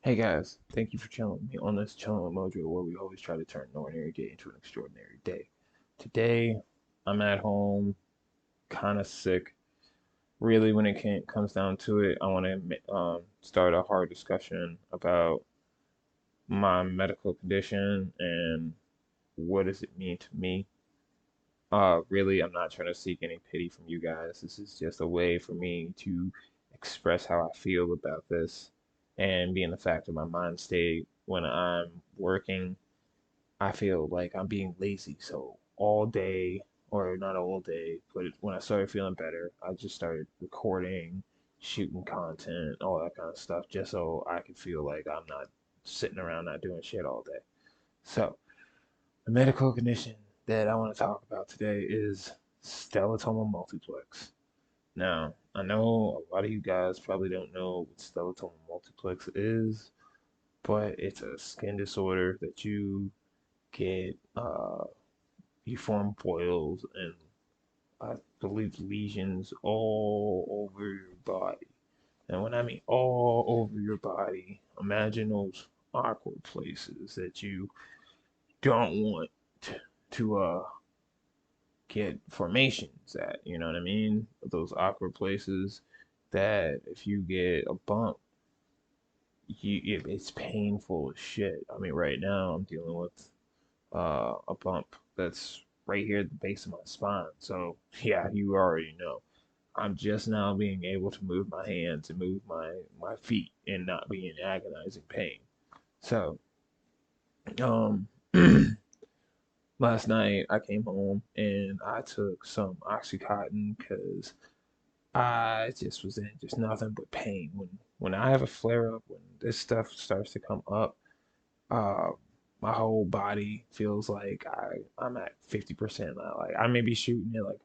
Hey guys, thank you for chilling with me on this chilling with Mojo where we always try to turn an ordinary day into an extraordinary day. Today, I'm at home, kind of sick. Really, when comes down to it, I want to start a hard discussion about my medical condition and what does it mean to me. Really, I'm not trying to seek any pity from you guys. This is just a way for me to express how I feel about this and being the fact of my mind state when I'm working. I feel like I'm being lazy. So all day, or not all day, but when I started feeling better, I just started recording, shooting content, all that kind of stuff, just so I could feel like I'm not sitting around not doing shit all day. So the medical condition that I want to talk about today is Steatoma Multiplex. Now, I know a lot of you guys probably don't know what Steatoma Multiplex is, but it's a skin disorder that get, you form boils and I believe lesions all over your body. And when I mean all over your body, imagine those awkward places that you don't want to get formations at, you know what I mean? Those awkward places that if you get a bump, it's painful as shit. I mean, right now I'm dealing with a bump that's right here at the base of my spine. So yeah, you already know. I'm just now being able to move my hands and move my feet and not be in agonizing pain. So um last night I came home and I took some Oxycontin because I just was in just nothing but pain. When I have a flare up, when this stuff starts to come up, uh, my whole body feels like I'm at 50% now. Like I may be shooting at like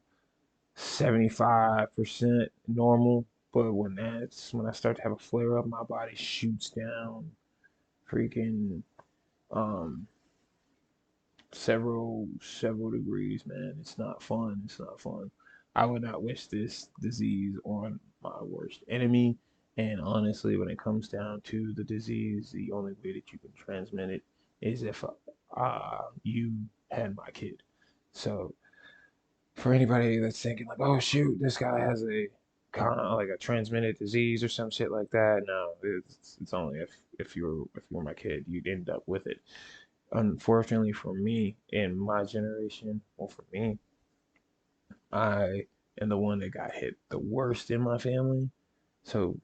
75% normal, but when I start to have a flare up, my body shoots down freaking um several degrees, man. It's not fun. It's not fun. I would not wish this disease on my worst enemy. And honestly, when it comes down to the disease, the only way that you can transmit it is if you had my kid. So for anybody that's thinking like, oh shoot, this guy has a kind of like a transmitted disease or some shit like that, no, it's only if you were my kid, you'd end up with it. Unfortunately for me in my generation, well, for me, I am the one that got hit the worst in my family. So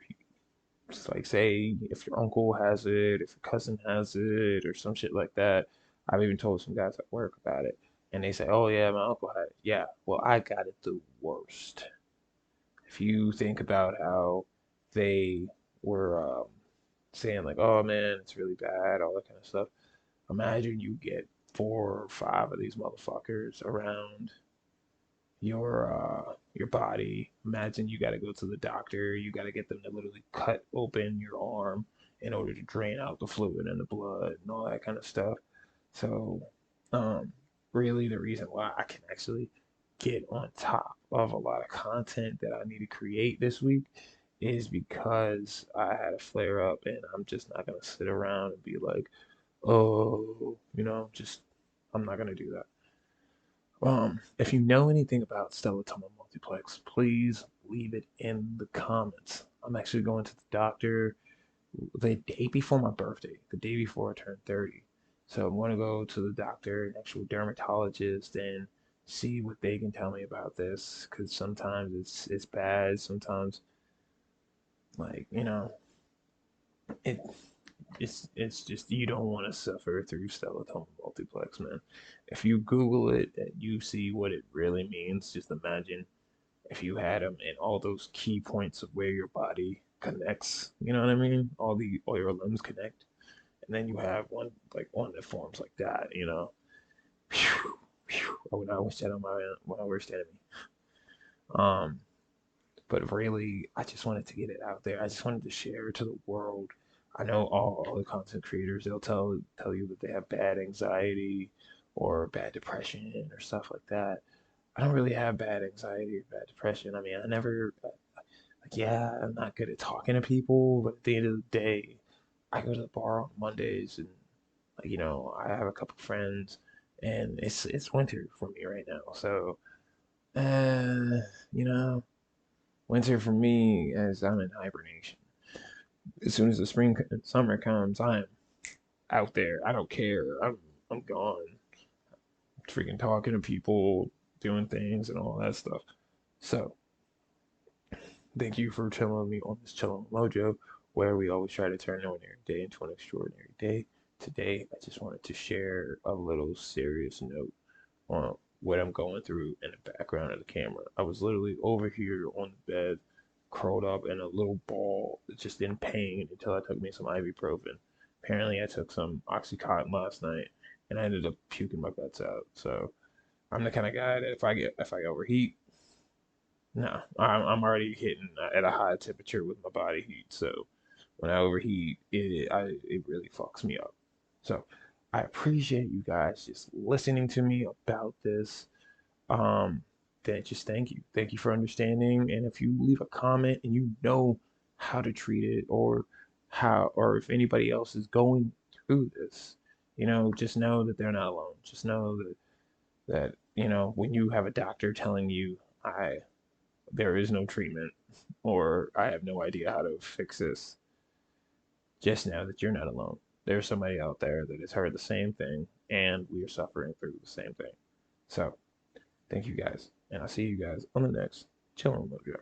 it's like, say, if your uncle has it, if your cousin has it, or some shit like that. I've even told some guys at work about it, and they say, "Oh yeah, my uncle had it." Yeah, well, I got it the worst. If you think about how they were saying like, "Oh man, it's really bad," all that kind of stuff. Imagine you get 4 or 5 of these motherfuckers around your body. Imagine you got to go to the doctor. You got to get them to literally cut open your arm in order to drain out the fluid and the blood and all that kind of stuff. So, um, really, the reason why I can actually get on top of a lot of content that I need to create this week is because I had a flare up and I'm just not gonna sit around and be like, oh, just I'm not gonna do that. If you know anything about Steatoma Multiplex, please leave it in the comments. I'm actually going to the doctor the day before my birthday, the day before I turn 30. So I'm going to go to the doctor, an actual dermatologist, and see what they can tell me about this. Because sometimes it's bad. Sometimes, like it it's just you don't want to suffer through Steatoma Multiplex, man. If you Google it and you see what it really means, just imagine if you had them in all those key points of where your body connects. You know what I mean? All your limbs connect, and then you have one that forms like that. Phew, phew, I would not wish that on my worst enemy. Um, but really, I just wanted to get it out there. I just wanted to share it to the world. I know all the content creators, they'll tell you that they have bad anxiety or bad depression or stuff like that. I don't really have bad anxiety or bad depression. I mean, like, yeah, I'm not good at talking to people, but at the end of the day, I go to the bar on Mondays, and I have a couple friends, and it's winter for me right now. So, uh, you know, winter for me as I'm in hibernation. As soon as the spring and summer comes, I'm out there. I don't care. I'm gone. Freaking talking to people, doing things, and all that stuff. So, thank you for chilling with me on this Chillin' Mojo, where we always try to turn an ordinary day into an extraordinary day. Today, I just wanted to share a little serious note on what I'm going through in the background of the camera. I was literally over here on the bed, curled up in a little ball, just in pain until I took me some ibuprofen. Apparently, I took some Oxycontin last night, and I ended up puking my guts out. So I'm the kind of guy that if I overheat, no, I'm already hitting at a high temperature with my body heat. So when I overheat, it really fucks me up. So I appreciate you guys just listening to me about this. Um, then just thank you for understanding. And if you leave a comment and you know how to treat it, or if anybody else is going through this, just know that they're not alone. Just know that when you have a doctor telling you I there is no treatment, or I have no idea how to fix this, just know that you're not alone. There's somebody out there that has heard the same thing, and we are suffering through the same thing. So, thank you guys, and I'll see you guys on the next Chillin' Mojo.